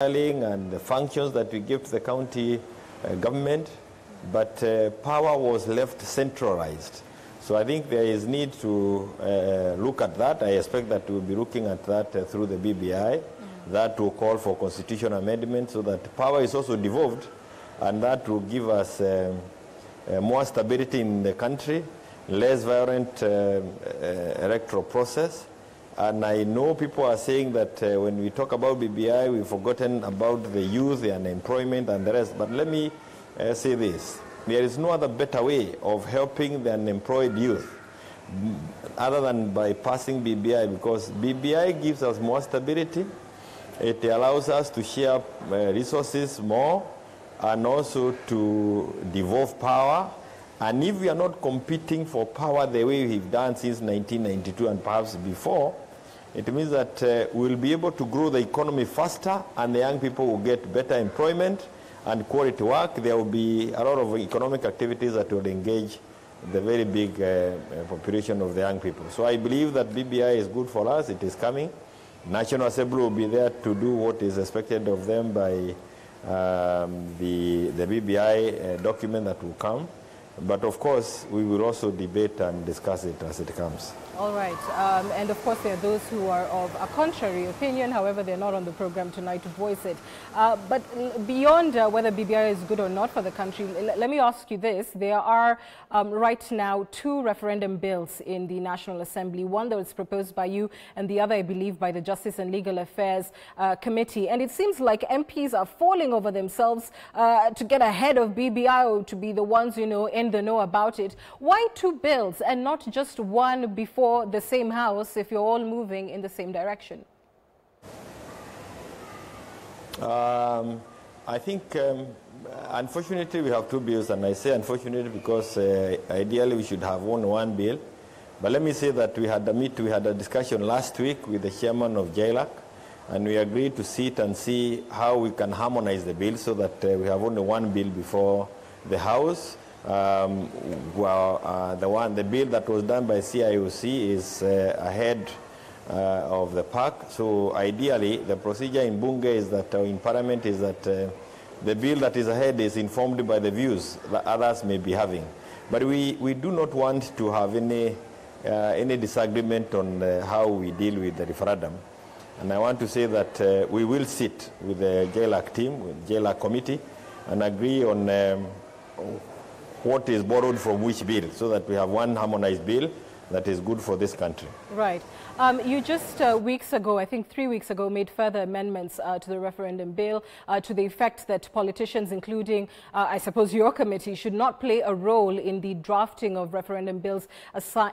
and the functions that we give to the county government, but power was left centralized. So I think there is need to look at that. I expect that we'll be looking at that through the BBI. That will call for constitutional amendment so that power is also devolved, and that will give us more stability in the country, less violent electoral process. And I know people are saying that when we talk about BBI, we've forgotten about the youth, the unemployment, and the rest. But let me say this. There is no other better way of helping the unemployed youth other than by passing BBI, because BBI gives us more stability. It allows us to share resources more and also to devolve power. And if we are not competing for power the way we've done since 1992 and perhaps before, it means that we'll be able to grow the economy faster, and the young people will get better employment and quality work. There will be a lot of economic activities that will engage the very big population of the young people. So I believe that BBI is good for us. It is coming. National Assembly will be there to do what is expected of them by the BBI document that will come. But of course, we will also debate and discuss it as it comes. All right. And of course, there are those who are of a contrary opinion. However, they're not on the program tonight to voice it. But beyond whether BBI is good or not for the country, let me ask you this. There are right now 2 referendum bills in the National Assembly. One that was proposed by you and the other, I believe, by the Justice and Legal Affairs Committee. And it seems like MPs are falling over themselves to get ahead of BBI or to be the ones, you know, in the know about it. Why 2 bills and not just one before the same house if you're all moving in the same direction? I think, unfortunately, we have 2 bills, and I say unfortunately because ideally we should have only 1 bill. But let me say that we had a discussion last week with the chairman of JLAC, and we agreed to sit and see how we can harmonize the bill so that we have only 1 bill before the House. The bill that was done by CIOC is ahead of the pack. So ideally, the procedure in Bunge is that, in Parliament, is that the bill that is ahead is informed by the views that others may be having. But we do not want to have any disagreement on how we deal with the referendum. And I want to say that we will sit with the JLAC team, with the JLAC committee, and agree on what is borrowed from which bill, so that we have one harmonized bill that is good for this country. Right. You just weeks ago, I think 3 weeks ago, made further amendments to the referendum bill to the effect that politicians, including, I suppose, your committee, should not play a role in the drafting of referendum bills,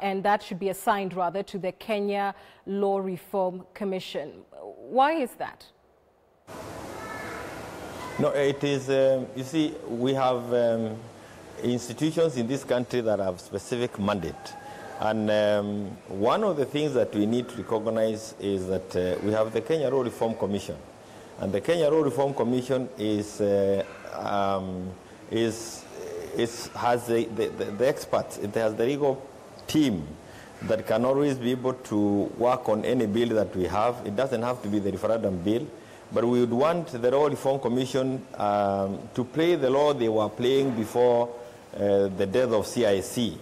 and that should be assigned, rather, to the Kenya Law Reform Commission. Why is that? No, it is, you see, we have institutions in this country that have specific mandate. And one of the things that we need to recognize is that we have the Kenya Law Reform Commission. And the Kenya Law Reform Commission has the experts, it has the legal team that can always be able to work on any bill that we have. It doesn't have to be the referendum bill. But we would want the Law Reform Commission to play the law they were playing before the death of CIC.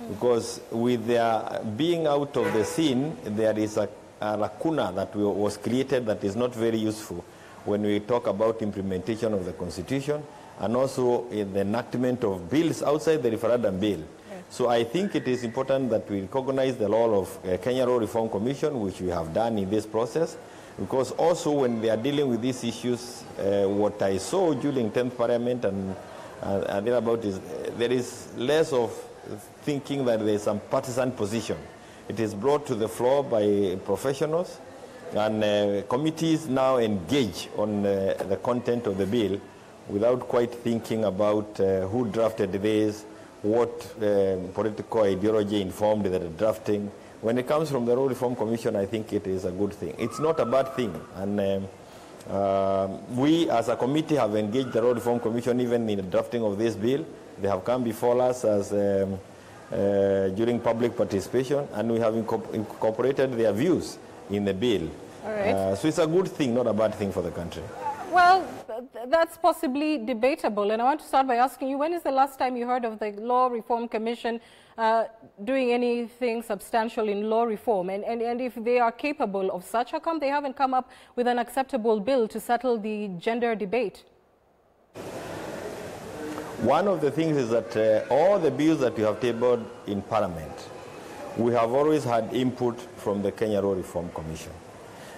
Because with their being out of the scene, there is a lacuna that was created that is not very useful when we talk about implementation of the Constitution and also in the enactment of bills outside the referendum bill. Okay. So I think it is important that we recognize the role of Kenya Law Reform Commission, which we have done in this process, because also when they are dealing with these issues, what I saw during 10th Parliament and thereabout is there is less of thinking that there is some partisan position. It is brought to the floor by professionals, and committees now engage on the content of the bill without quite thinking about who drafted this, what political ideology informed the drafting. When it comes from the Law Reform Commission, I think it is a good thing. It's not a bad thing. And we as a committee have engaged the Law Reform Commission even in the drafting of this bill. They have come before us as during public participation, and we have incorporated their views in the bill. All right. So it's a good thing, not a bad thing for the country. Well, that's possibly debatable, and I want to start by asking you, when is the last time you heard of the Law Reform Commission doing anything substantial in law reform? And if they are capable of such, how come they haven't come up with an acceptable bill to settle the gender debate? One of the things is that all the bills that we have tabled in Parliament, we have always had input from the Kenya Law Reform Commission.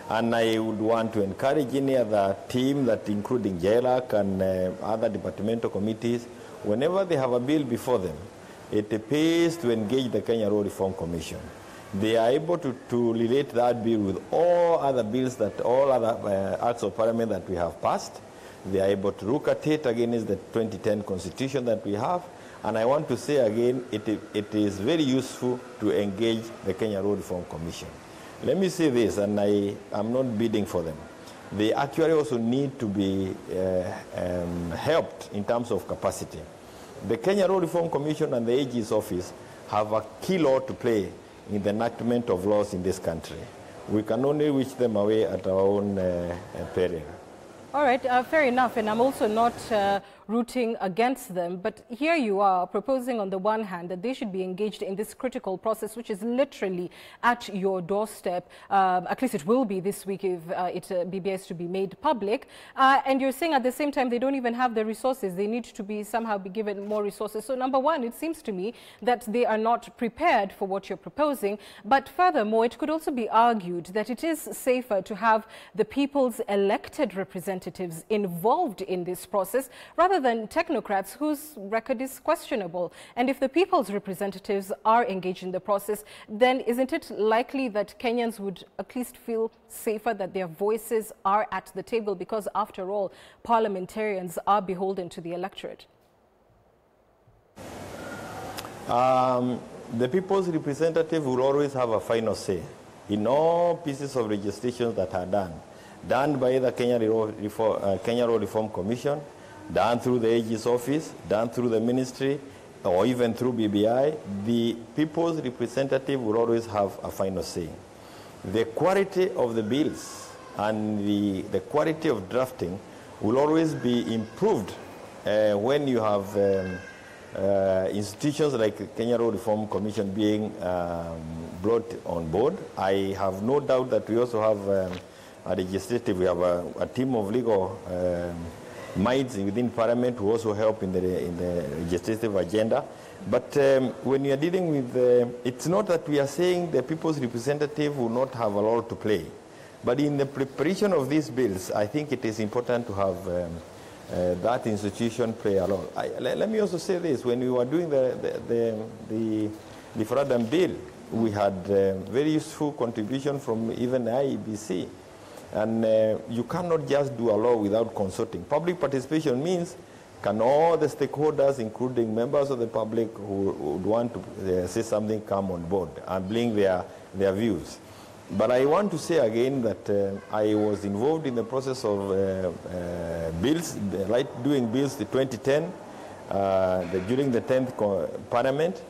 And I would want to encourage any other team, that including JLAC and other departmental committees, whenever they have a bill before them, it pays to engage the Kenya Law Reform Commission. They are able to relate that bill with all other bills, that all other acts of Parliament that we have passed. They are able to look at it against the 2010 Constitution that we have. And I want to say again, it is very useful to engage the Kenya Law Reform Commission. Let me say this, and I am not bidding for them. They actually also need to be helped in terms of capacity. The Kenya Law Reform Commission and the AG's office have a key role to play in the enactment of laws in this country. We can only wish them away at our own peril. All right, fair enough, and I'm also not rooting against them, but here you are proposing on the one hand that they should be engaged in this critical process, which is literally at your doorstep. At least it will be this week if BBI is to be made public. And you're saying at the same time they don't even have the resources. They need to be somehow be given more resources. So number one, it seems to me that they are not prepared for what you're proposing. But furthermore, it could also be argued that it is safer to have the people's elected representatives involved in this process rather than technocrats whose record is questionable. And if the people's representatives are engaged in the process, then isn't it likely that Kenyans would at least feel safer that their voices are at the table, because after all, parliamentarians are beholden to the electorate? The people's representative will always have a final say in all pieces of legislation that are done by the Kenya Law Reform Commission, done through the AG's office, done through the ministry, or even through BBI. The people's representative will always have a final say. The quality of the bills and the quality of drafting will always be improved when you have institutions like Kenya Law Reform Commission being brought on board. I have no doubt that we also have a legislative, we have a team of legal minds within Parliament who also help in the legislative agenda. But when you are dealing with, it's not that we are saying the people's representative will not have a role to play. But in the preparation of these bills, I think it is important to have that institution play a role. Let me also say this: when we were doing the Referendum bill, we had very useful contribution from even the IEBC. And you cannot just do a law without consulting. Public participation means, can all the stakeholders, including members of the public who would want to say something, come on board and bring their views. But I want to say again that I was involved in the process of bills, like doing bills in 2010, during the 10th Parliament,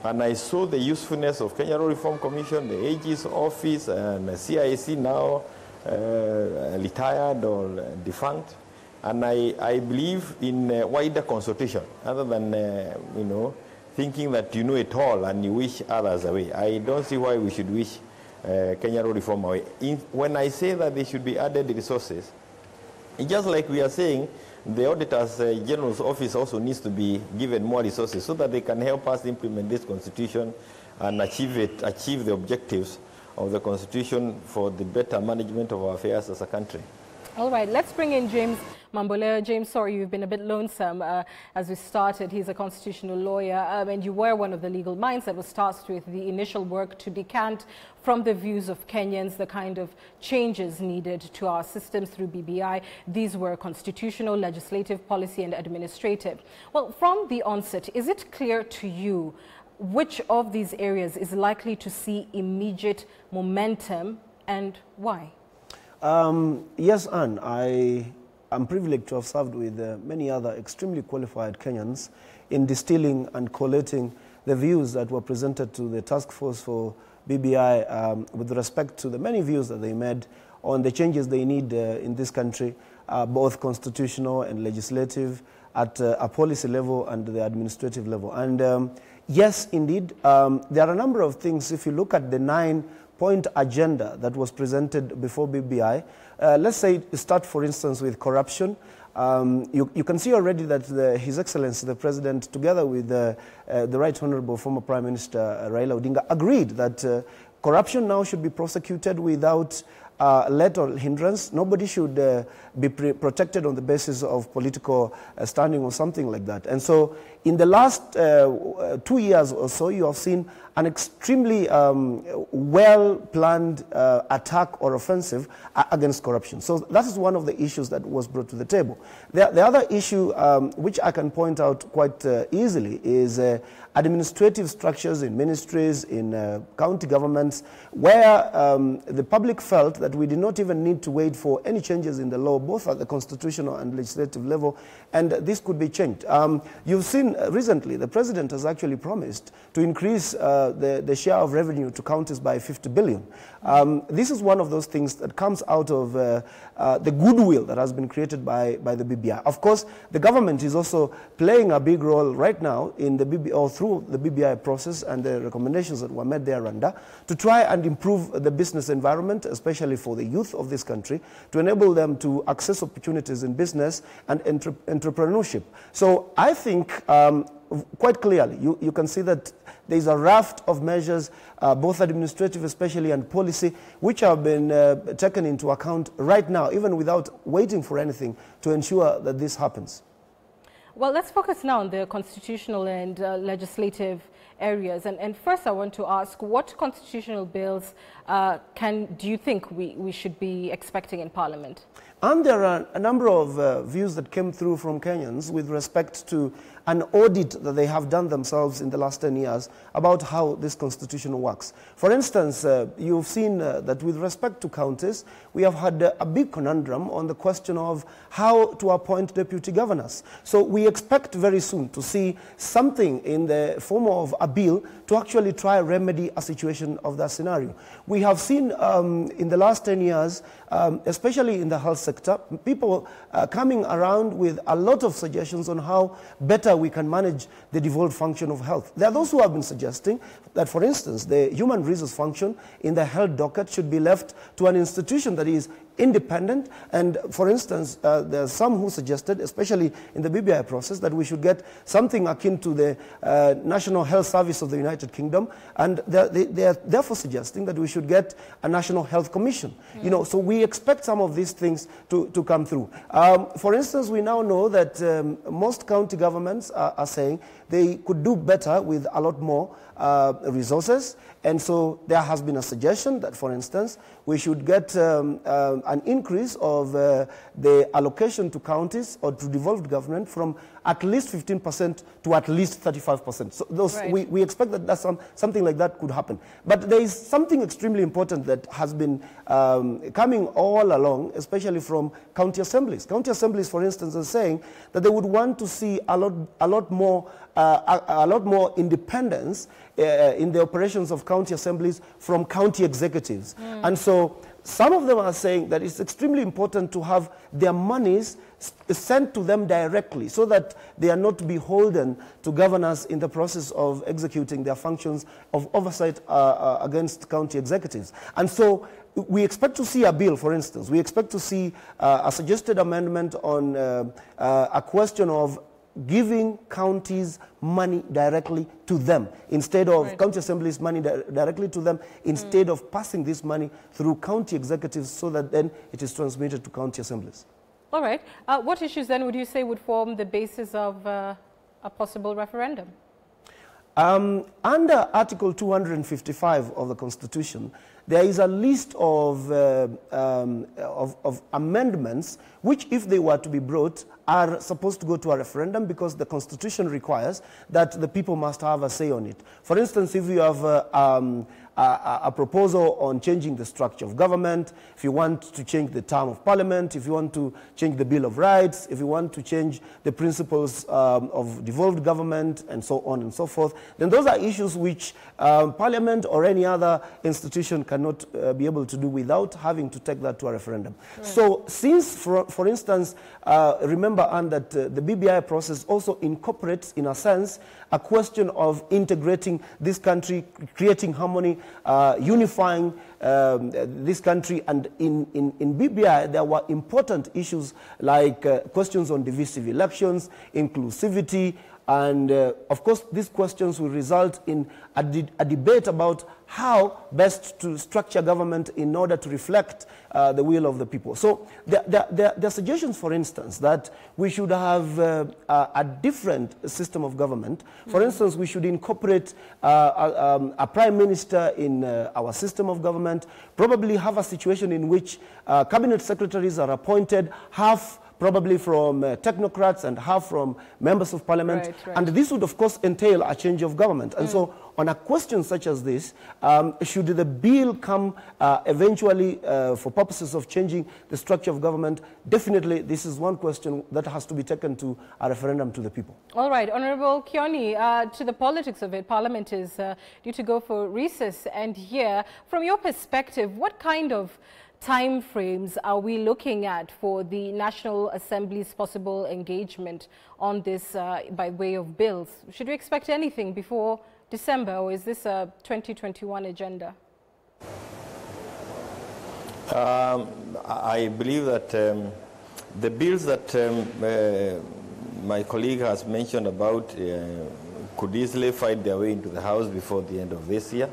and I saw the usefulness of Kenya Law Reform Commission, the AG's office, and the CIC now, retired or defunct, and I believe in wider consultation other than thinking that you know it all and you wish others away. I don't see why we should wish Kenya Law Reform away. When I say that they should be added resources, it's just like we are saying the Auditor's General's Office also needs to be given more resources so that they can help us implement this Constitution and achieve the objectives of the Constitution for the better management of our affairs as a country. All right, let's bring in James Mamboleo. James, sorry, you've been a bit lonesome as we started. He's a constitutional lawyer, and you were one of the legal minds that was tasked with the initial work to decant from the views of Kenyans the kind of changes needed to our systems through BBI. These were constitutional, legislative, policy, and administrative. Well, from the onset, is it clear to you which of these areas is likely to see immediate momentum and why? Yes, Anne, I'm privileged to have served with many other extremely qualified Kenyans in distilling and collating the views that were presented to the task force for BBI with respect to the many views that they made on the changes they need in this country both constitutional and legislative, at a policy level and the administrative level. And yes, indeed, there are a number of things. If you look at the 9-point agenda that was presented before BBI, let's say start, for instance, with corruption. You can see already that His Excellency, the President, together with the Right Honorable former Prime Minister Raila Odinga, agreed that corruption now should be prosecuted without let or hindrance. Nobody should be protected on the basis of political standing or something like that. And so in the last 2 years or so, you have seen an extremely well-planned attack or offensive against corruption. So that is one of the issues that was brought to the table. The other issue, which I can point out quite easily, is administrative structures in ministries, in county governments, where the public felt that we did not even need to wait for any changes in the law, both at the constitutional and legislative level, and this could be changed. You've seen recently the President has actually promised to increase the share of revenue to counties by 50 billion. This is one of those things that comes out of the goodwill that has been created by the BBI. Of course, the government is also playing a big role right now in the BBI, or through the BBI process and the recommendations that were made thereunder, to try and improve the business environment, especially for the youth of this country, to enable them to access opportunities in business and entrepreneurship. So I think quite clearly, you can see that there is a raft of measures, both administrative especially and policy, which have been taken into account right now, even without waiting for anything, to ensure that this happens. Well, let's focus now on the constitutional and legislative areas. And first I want to ask, what constitutional bills do you think we should be expecting in Parliament? And there are a number of views that came through from Kenyans with respect to an audit that they have done themselves in the last 10 years about how this constitution works. For instance, you've seen that with respect to counties, we have had a big conundrum on the question of how to appoint deputy governors. So we expect very soon to see something in the form of a bill to actually try and remedy a situation of that scenario. We have seen in the last 10 years, especially in the health sector, people coming around with a lot of suggestions on how better we can manage the devolved function of health. There are those who have been suggesting that, for instance, the human resource function in the health docket should be left to an institution that is independent. And for instance, there are some who suggested, especially in the BBI process, that we should get something akin to the National Health Service of the United Kingdom, and they are therefore suggesting that we should get a National Health Commission. You know, so we expect some of these things to come through. For instance, we now know that most county governments are saying they could do better with a lot more resources, and so there has been a suggestion that, for instance, we should get an increase of the allocation to counties or to devolved government from at least 15% to at least 35%. So those, right. we expect that something like that could happen. But there is something extremely important that has been coming all along, especially from county assemblies. County assemblies, for instance, are saying that they would want to see a lot more independence in the operations of county assemblies from county executives. And so some of them are saying that it's extremely important to have their monies sent to them directly so that they are not beholden to governors in the process of executing their functions of oversight against county executives. And so we expect to see a bill, for instance. We expect to see a suggested amendment on a question of giving counties money directly to them instead of county assemblies money directly to them, instead of passing this money through county executives so that then it is transmitted to county assemblies. All right. What issues then would you say would form the basis of a possible referendum? Under Article 255 of the Constitution, there is a list of amendments which, if they were to be brought, are supposed to go to a referendum because the Constitution requires that the people must have a say on it. For instance, if you have a proposal on changing the structure of government, if you want to change the term of parliament, if you want to change the Bill of Rights, if you want to change the principles of devolved government, and so on and so forth, then those are issues which parliament or any other institution cannot be able to do without having to take that to a referendum. Right. So since, for instance, remember, Anne, that the BBI process also incorporates, in a sense, a question of integrating this country, creating harmony, unifying this country. And in BBI, there were important issues like questions on divisive elections, inclusivity, and of course, these questions will result in a debate about how best to structure government in order to reflect the will of the people. So there are suggestions, for instance, that we should have a different system of government. For instance, we should incorporate a prime minister in our system of government, probably have a situation in which cabinet secretaries are appointed, half probably from technocrats and half from members of parliament. Right, right. And this would, of course, entail a change of government. And so on a question such as this, should the bill come eventually for purposes of changing the structure of government, definitely this is one question that has to be taken to a referendum to the people. All right, Honorable Kioni, to the politics of it, Parliament is due to go for recess. And here, from your perspective, what kind of time frames are we looking at for the National Assembly's possible engagement on this by way of bills? Should we expect anything before December, or is this a 2021 agenda? I believe that the bills that my colleague has mentioned about could easily find their way into the House before the end of this year.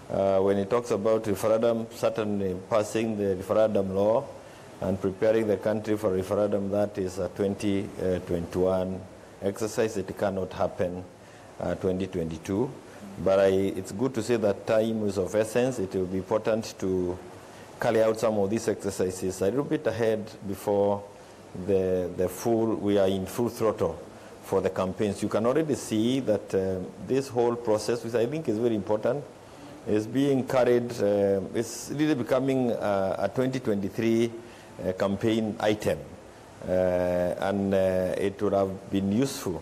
When he talks about referendum, certainly passing the referendum law and preparing the country for referendum, that is a 2021 exercise. It cannot happen 2022. But it's good to say that time is of essence. It will be important to carry out some of these exercises a little bit ahead before we are in full throttle for the campaigns. You can already see that this whole process, which I think is very important, is being carried, it's really becoming a 2023 campaign item. And it would have been useful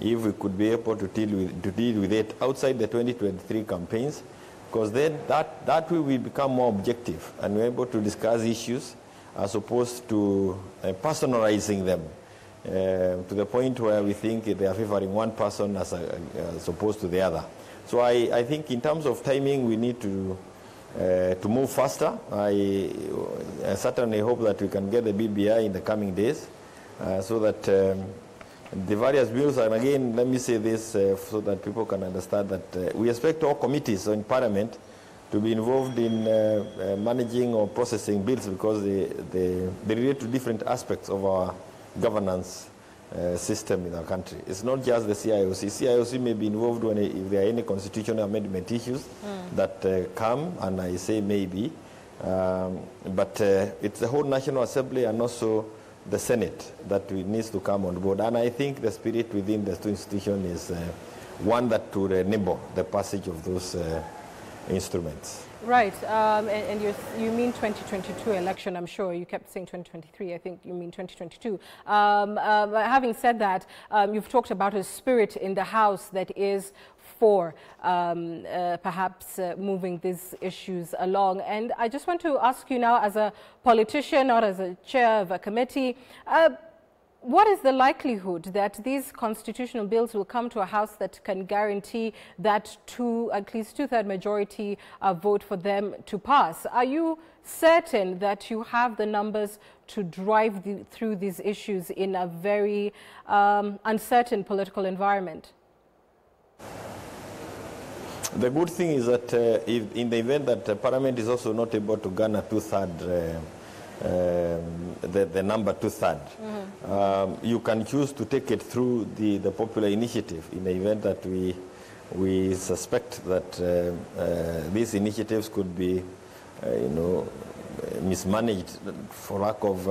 if we could be able to deal with it outside the 2023 campaigns, because then that way we become more objective and we're able to discuss issues as opposed to personalizing them to the point where we think they are favoring one person as opposed to the other. So I think in terms of timing, we need to move faster. I certainly hope that we can get the BBI in the coming days so that the various bills, and again, let me say this so that people can understand that we expect all committees in Parliament to be involved in managing or processing bills, because they relate to different aspects of our governance system in our country. It's not just the CIOC. CIOC may be involved if there are any constitutional amendment issues that come, and I say maybe, but it's the whole National Assembly and also the Senate that needs to come on board. And I think the spirit within the two institutions is one that would enable the passage of those instruments. Right, and you mean 2022 election, I'm sure. You kept saying 2023, I think you mean 2022. Having said that, you've talked about a spirit in the House that is for perhaps moving these issues along. And I just want to ask you now, as a politician, not as a chair of a committee, what is the likelihood that these constitutional bills will come to a House that can guarantee that at least two-thirds majority vote for them to pass? Are you certain that you have the numbers to drive through these issues in a very uncertain political environment? The good thing is that if in the event that Parliament is also not able to garner two-thirds, the number two-thirds, you can choose to take it through the popular initiative in the event that we suspect that these initiatives could be, mismanaged, for lack of,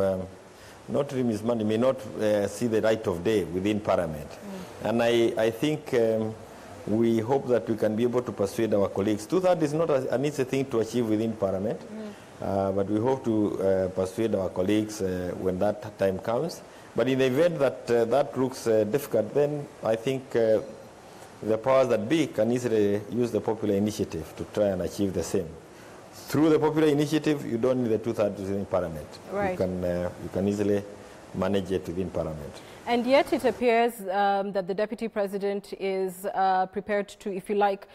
not really mismanaged, may not see the light of day within Parliament. And I think we hope that we can be able to persuade our colleagues. Two-thirds is not an easy thing to achieve within Parliament. But we hope to persuade our colleagues when that time comes. But in the event that that looks difficult, then I think the powers that be can easily use the popular initiative to try and achieve the same. through the popular initiative, you don't need the two-thirds within Parliament. Right. You can easily manage it within Parliament. And yet it appears that the Deputy President is prepared to, if you like,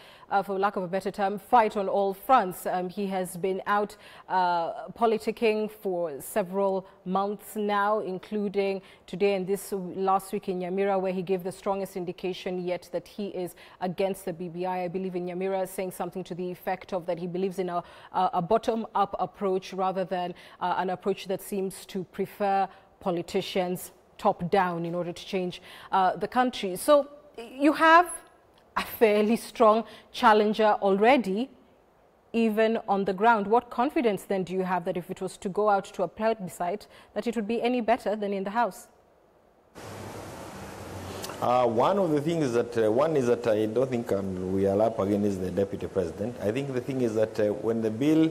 for lack of a better term, fight on all fronts. He has been out politicking for several months now, including today and this last week in Nyamira, where he gave the strongest indication yet that he is against the BBI. I believe in Nyamira, saying something to the effect of that he believes in a bottom-up approach rather than an approach that seems to prefer politicians top down in order to change the country. So you have a fairly strong challenger already, even on the ground. What confidence then do you have that if it was to go out to a plebiscite, that it would be any better than in the House? One of the things that, one is that I don't think we are up against the Deputy President. I think the thing is that when the bill,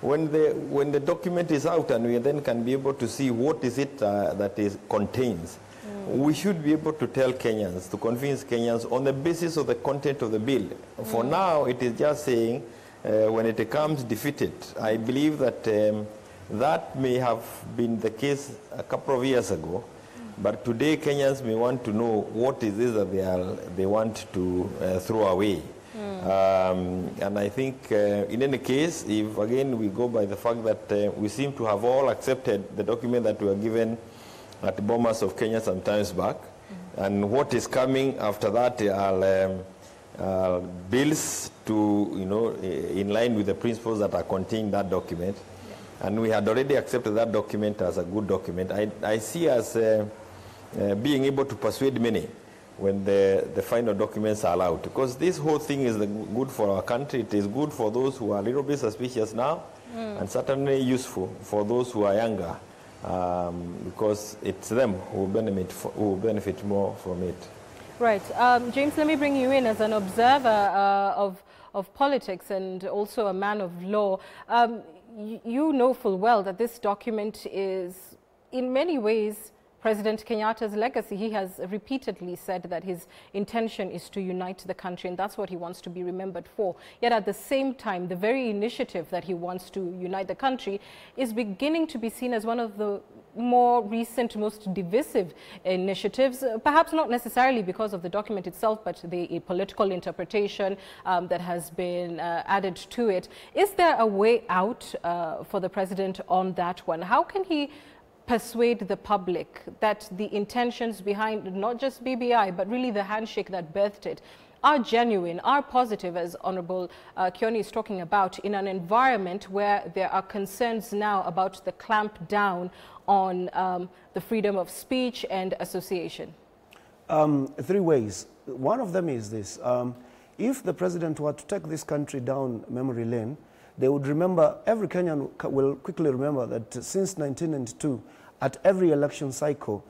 when the document is out and we then can be able to see what is it that is contains, we should be able to tell Kenyans, to convince Kenyans on the basis of the content of the bill. For now, it is just saying when it comes defeated. I believe that that may have been the case a couple of years ago, but today Kenyans may want to know what is this that they want to throw away. And I think in any case, if again we go by the fact that we seem to have all accepted the document that we were given at the Bomas of Kenya some times back, and what is coming after that are bills to, in line with the principles that are contained in that document. And we had already accepted that document as a good document. I see us being able to persuade many when the final documents are allowed. Because this whole thing is good for our country. It is good for those who are a little bit suspicious now, and certainly useful for those who are younger, because it's them who will benefit more from it. Right. James, let me bring you in as an observer of politics and also a man of law. You know full well that this document is, in many ways, President Kenyatta's legacy. He has repeatedly said that his intention is to unite the country, and that's what he wants to be remembered for. Yet at the same time, the very initiative that he wants to unite the country is beginning to be seen as one of the more recent, most divisive initiatives, perhaps not necessarily because of the document itself, but the political interpretation that has been added to it. Is there a way out for the president on that one? How can he persuade the public that the intentions behind not just BBI, but really the handshake that birthed it, are genuine, are positive, as Honorable Kioni is talking about, in an environment where there are concerns now about the clamp down on the freedom of speech and association? 3 ways. One of them is this. If the president were to take this country down memory lane, they would remember, every Kenyan will quickly remember that since 1992, at every election cycle,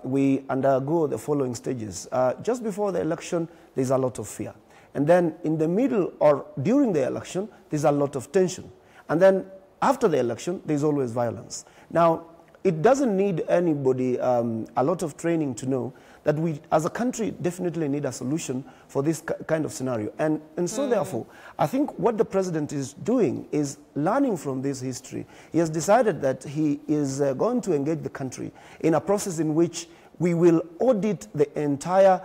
we undergo the following stages. Just before the election, there's a lot of fear. And then in the middle or during the election, there's a lot of tension. And then after the election, there's always violence. Now, it doesn't need anybody a lot of training to know that we, as a country, definitely need a solution for this kind of scenario. And so therefore, I think what the president is doing is learning from this history. He has decided that he is going to engage the country in a process in which we will audit the entire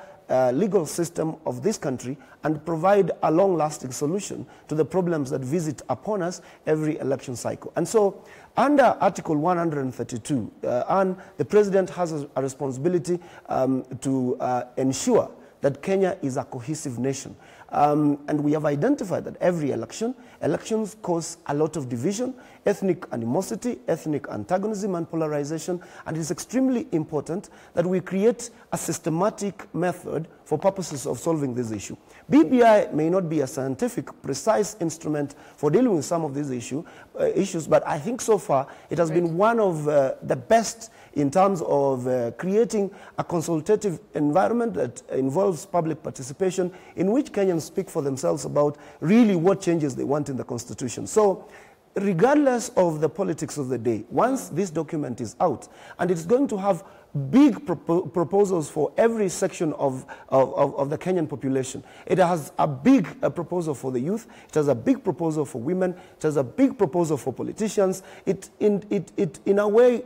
legal system of this country and provide a long-lasting solution to the problems that visit upon us every election cycle. And so, under Article 132, and the president has a responsibility to ensure that Kenya is a cohesive nation. And we have identified that every elections cause a lot of division, ethnic animosity, ethnic antagonism and polarization, and it is extremely important that we create a systematic method for purposes of solving this issue. BBI may not be a scientific, precise instrument for dealing with some of these issues, but I think so far it has been one of the best in terms of creating a consultative environment that involves public participation, in which Kenyans speak for themselves about really what changes they want in the Constitution. So, regardless of the politics of the day, once this document is out, and it's going to have big proposals for every section of the Kenyan population. It has a big proposal for the youth. It has a big proposal for women. It has a big proposal for politicians. It in a way,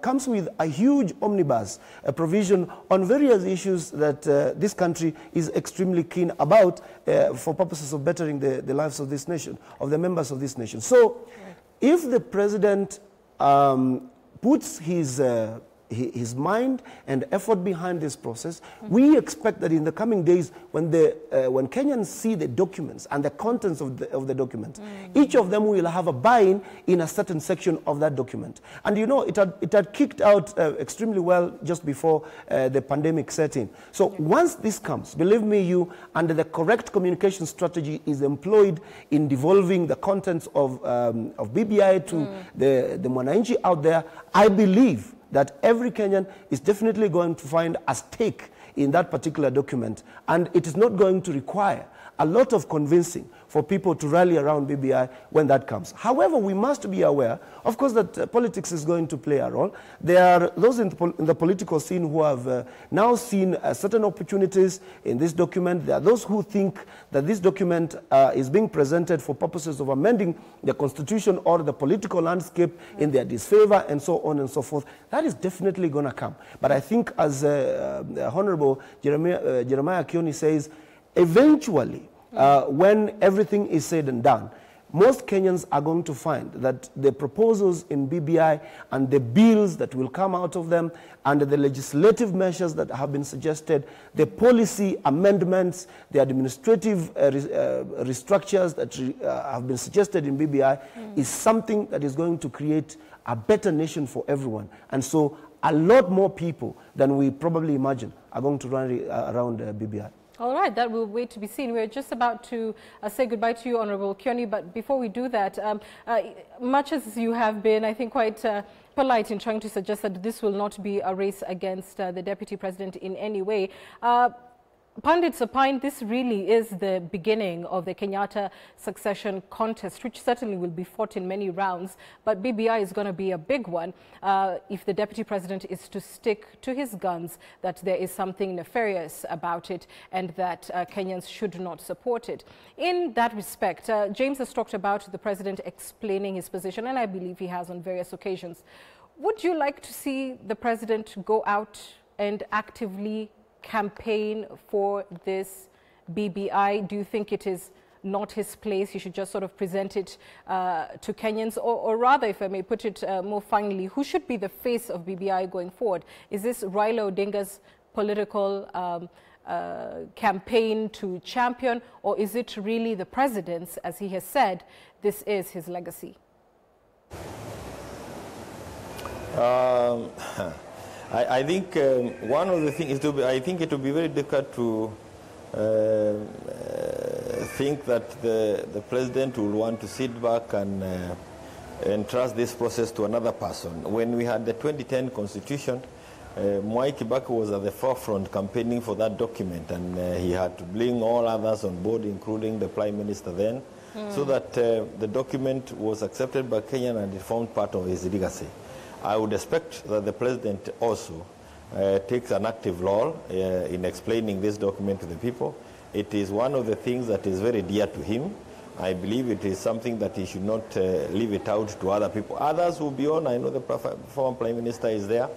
comes with a huge omnibus provision on various issues that this country is extremely keen about for purposes of bettering the lives of this nation, of the members of this nation. So, if the president puts his mind and effort behind this process, we expect that in the coming days, when Kenyans see the documents and the contents of the document, each of them will have a buy-in in a certain section of that document. And you know, it had kicked out extremely well just before the pandemic set in. So once this comes, believe me, and the correct communication strategy is employed in devolving the contents of BBI to the Mwananchi out there, I believe that every Kenyan is definitely going to find a stake in that particular document, and it is not going to require a lot of convincing for people to rally around BBI when that comes. However, we must be aware, of course, that politics is going to play a role. There are those in the political scene who have now seen certain opportunities in this document. There are those who think that this document is being presented for purposes of amending the constitution or the political landscape in their disfavor and so on and so forth. That is definitely going to come. But I think, as Honorable Jeremiah Kioni says, eventually, when everything is said and done, most Kenyans are going to find that the proposals in BBI and the bills that will come out of them and the legislative measures that have been suggested, the policy amendments, the administrative restructures that have been suggested in BBI is something that is going to create a better nation for everyone. And so a lot more people than we probably imagine are going to run around BBI. All right, that will wait to be seen. We're just about to say goodbye to you, Honorable Kioni, but before we do that, much as you have been, I think, quite polite in trying to suggest that this will not be a race against the Deputy President in any way, pundits opine this really is the beginning of the Kenyatta succession contest, which certainly will be fought in many rounds, but BBI is going to be a big one if the Deputy President is to stick to his guns that there is something nefarious about it and that Kenyans should not support it. In that respect, James has talked about the President explaining his position, and I believe he has on various occasions. Would you like to see the President go out and actively campaign for this BBI? Do you think it is not his place? He should just sort of present it to Kenyans, or rather, if I may put it more finely, who should be the face of BBI going forward? Is this Raila Odinga's political campaign to champion, or is it really the President's, as he has said, this is his legacy? I think one of the things is I think it will be very difficult to think that the president will want to sit back and entrust this process to another person. When we had the 2010 constitution, Kibaki was at the forefront campaigning for that document, and he had to bring all others on board, including the Prime Minister then, so that the document was accepted by Kenya and it formed part of his legacy. I would expect that the President also takes an active role in explaining this document to the people. It is one of the things that is very dear to him. I believe it is something that he should not leave it out to other people. Others will be on. I know the former Prime Minister is there,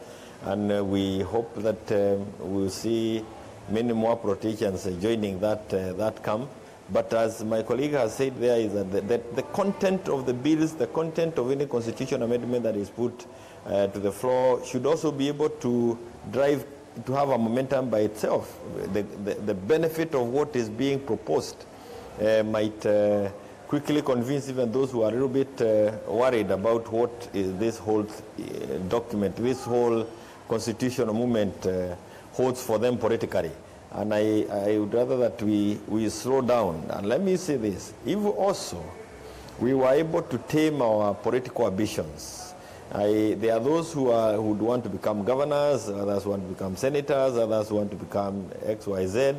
and we hope that we'll see many more politicians joining that camp. But as my colleague has said, there is that the content of the bills, the content of any constitutional amendment that is put to the floor should also be able to drive, to have a momentum by itself. The benefit of what is being proposed might quickly convince even those who are a little bit worried about what is this whole document, this whole constitutional movement holds for them politically. And I would rather that we slow down. And let me say this, if also we were able to tame our political ambitions. There are those who would want to become governors, others want to become senators, others want to become XYZ.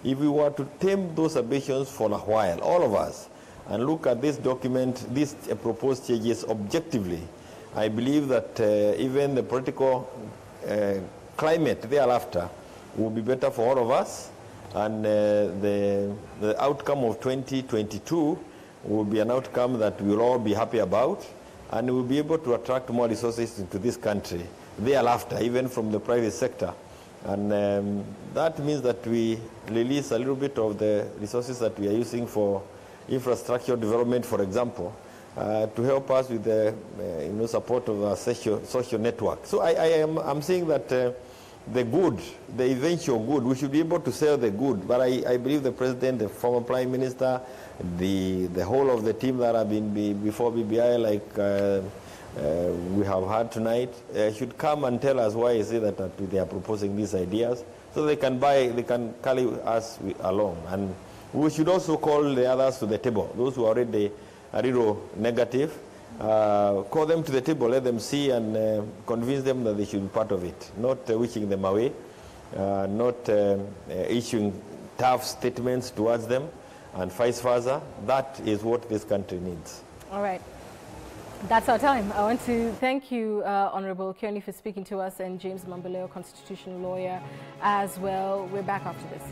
If we were to tame those ambitions for a while, all of us, and look at this document, these proposed changes objectively, I believe that even the political climate thereafter will be better for all of us, and the outcome of 2022 will be an outcome that we'll all be happy about, and we'll be able to attract more resources into this country thereafter, even from the private sector. And that means that we release a little bit of the resources that we are using for infrastructure development, for example, to help us with the support of our social network. So I'm saying that the good, the eventual good, we should be able to sell the good. But I believe the president, the former prime minister, the whole of the team that have been before BBI, like we have had tonight, should come and tell us why is it that they are proposing these ideas, so they can carry us along. And we should also call the others to the table, those who are already a little negative, call them to the table, let them see, and convince them that they should be part of it, not wishing them away, not issuing tough statements towards them, and vice versa. That is what this country needs. All right. That's our time. I want to thank you, Honorable Kioni, for speaking to us, and James Mamboleo, constitutional lawyer, as well. We're back after this.